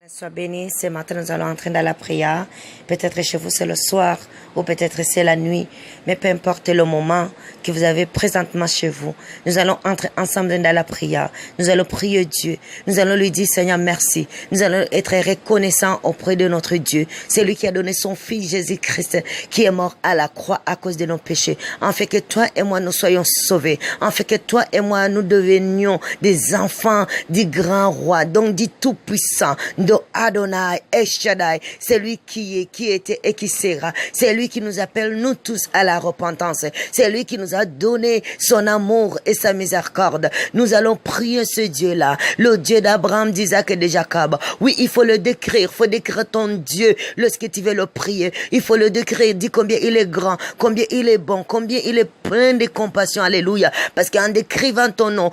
Sois béni. Ce matin, nous allons entrer dans la prière. Peut-être chez vous, c'est le soir ou peut-être c'est la nuit. Mais peu importe le moment que vous avez présentement chez vous, nous allons entrer ensemble dans la prière. Nous allons prier Dieu. Nous allons lui dire, Seigneur, merci. Nous allons être reconnaissants auprès de notre Dieu. C'est lui qui a donné son Fils Jésus-Christ, qui est mort à la croix à cause de nos péchés. En fait que toi et moi, nous soyons sauvés. En fait que toi et moi, nous devenions des enfants du grand roi, donc du Tout-Puissant, de Adonai, El Shaddai, c'est lui qui est, qui était et qui sera. C'est lui qui nous appelle, nous tous, à la repentance. C'est lui qui nous a donné son amour et sa miséricorde. Nous allons prier ce Dieu-là, le Dieu d'Abraham, d'Isaac et de Jacob. Oui, il faut le décrire. Il faut décrire ton Dieu lorsque tu veux le prier. Il faut le décrire. Dis combien il est grand, combien il est bon, combien il est plein de compassion. Alléluia. Parce qu'en décrivant ton nom,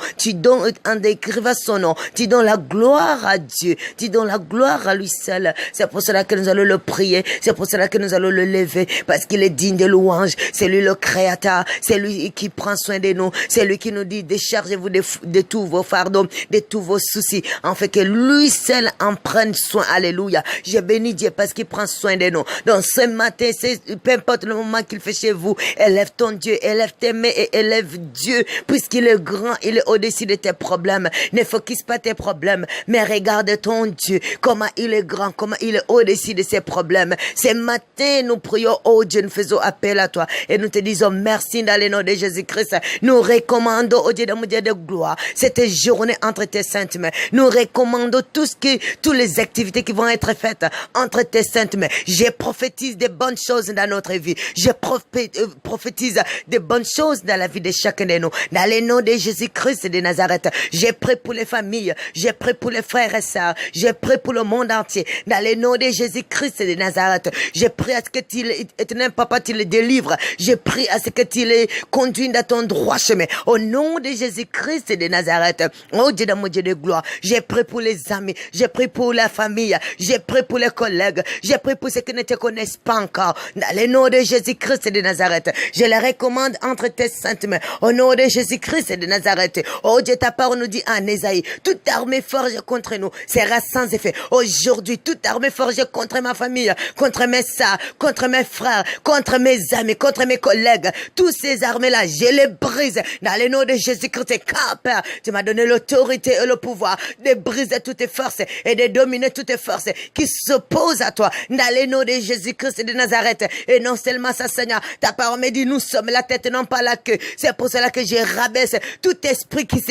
en décrivant son nom, tu donnes la gloire à Dieu. Tu donnes la gloire à lui seul. C'est pour cela que nous allons le prier. C'est pour cela que nous allons le lever. Parce qu'il est digne de louange. C'est lui le créateur. C'est lui qui prend soin de nous. C'est lui qui nous dit, déchargez-vous de tous vos fardeaux, de tous vos soucis. En fait que lui seul en prenne soin. Alléluia. J'ai béni Dieu parce qu'il prend soin de nous. Donc ce matin, peu importe le moment qu'il fait chez vous, élève ton Dieu, élève tes mains et élève Dieu. Puisqu'il est grand, il est au-dessus de tes problèmes. Ne focus pas tes problèmes, mais regarde ton Dieu. Comment il est grand, comment il est au-dessus de ses problèmes. Ce matin, nous prions, oh Dieu, nous faisons appel à toi. Et nous te disons merci dans le nom de Jésus-Christ. Nous recommandons, oh Dieu de gloire, cette journée entre tes saintes mains. Nous recommandons toutes les activités qui vont être faites entre tes saintes mains. Je prophétise des bonnes choses dans notre vie. Je prophétise des bonnes choses dans la vie de chacun de nous. Dans le nom de Jésus-Christ de Nazareth, j'ai prié pour les familles, j'ai prié pour les frères et sœurs, j'ai prié pour le monde entier. Dans le nom de Jésus-Christ de Nazareth, j'ai prié à ce que éternel papa, tu les délivres. J'ai prié à ce que tu les conduis dans ton droit chemin. Au nom de Jésus-Christ de Nazareth, oh Dieu de mon Dieu de gloire, j'ai prié pour les amis, j'ai prié pour la famille, j'ai prié pour les collègues, j'ai prié pour ceux qui ne te connaissent pas encore. Dans le nom de Jésus-Christ de Nazareth, je les recommande entre tes saintes mains. Au nom de Jésus-Christ de Nazareth, oh Dieu, ta parole nous dit en Ésaïe, toute armée forgée contre nous sera sans effet. Aujourd'hui, toute armée forgée contre ma famille, contre mes sœurs, contre mes frères, contre mes amis, contre mes collègues, tous ces armées-là, je les brise dans le nom de Jésus-Christ. Car Père, tu m'as donné l'autorité et le pouvoir de briser toutes tes forces et de dominer toutes tes forces qui s'opposent à toi dans le nom de Jésus-Christ de Nazareth. Et non seulement ça, Seigneur, ta parole me dit, nous sommes la tête, non pas la queue. C'est pour cela que je rabaisse tout esprit qui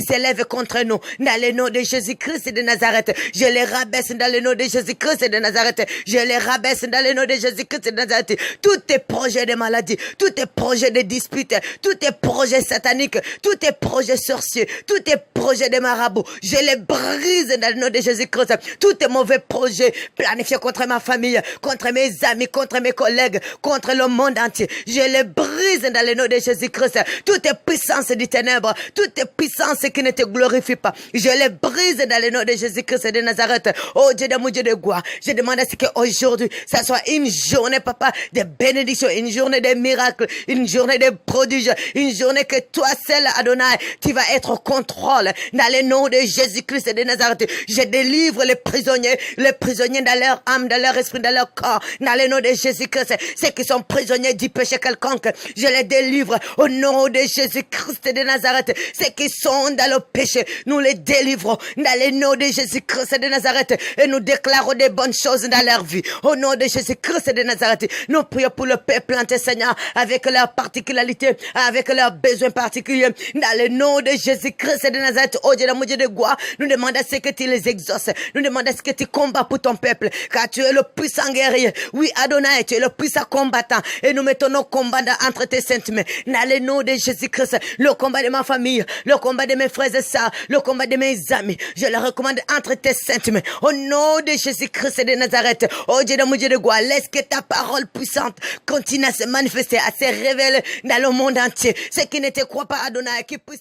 s'élève contre nous dans le nom de Jésus-Christ de Nazareth. Je les rabaisse dans le nom de Jésus-Christ de Nazareth. Je les rabaisse dans le nom de Jésus-Christ de Nazareth. Tous tes projets de maladie, tous tes projets de disputes, tous tes projets sataniques, tous tes projets sorciers, tous tes projets de marabouts, je les brise dans le nom de Jésus-Christ. Tous tes mauvais projets planifiés contre ma famille, contre mes amis, contre mes collègues, contre le monde entier, je les brise dans le nom de Jésus-Christ. Toutes tes puissances du ténèbre, toutes tes puissances qui ne te glorifient pas, je les brise dans le nom de Jésus-Christ de Nazareth. Oh Dieu de mon Dieu de gloire, je demande à ce qu'aujourd'hui, ça soit une journée, papa, de bénédiction, une journée de miracles, une journée de prodiges, une journée que toi seul, Adonai, tu vas être au contrôle. Dans le nom de Jésus-Christ de Nazareth, je délivre les prisonniers dans leur âme, dans leur esprit, dans leur corps. Dans le nom de Jésus-Christ, ceux qui sont prisonniers du péché quelconque, je les délivre au nom de Jésus-Christ de Nazareth. Ceux qui sont dans le péché, nous les délivrons dans le nom de Jésus-Christ de Nazareth et nous déclarons des bonnes choses dans leur vie. Au nom de Jésus-Christ de Nazareth, nous prions pour le peuple entier, Seigneur, avec leurs particularités, avec leurs besoins particuliers. Dans le nom de Jésus-Christ de Nazareth, oh Dieu, mon Dieu de gloire, nous demandons à ce que tu les exauces. Nous demandons à ce que tu combats pour ton peuple, car tu es le puissant guerrier. Oui, Adonai, tu es le puissant combattant. Et nous mettons nos combats entre tes saintes mains. Dans le nom de Jésus-Christ, le combat de ma famille, le combat de mes frères et sœurs, le combat de mes amis, je le recommande entre tes saintes mains. Au nom de Jésus-Christ de Nazareth, oh Dieu, mon Dieu de gloire, laisse que ta parole puissante continue à se manifester, à se révéler dans le monde entier. Ceux qui ne te croient pas, Adonai, qui puissent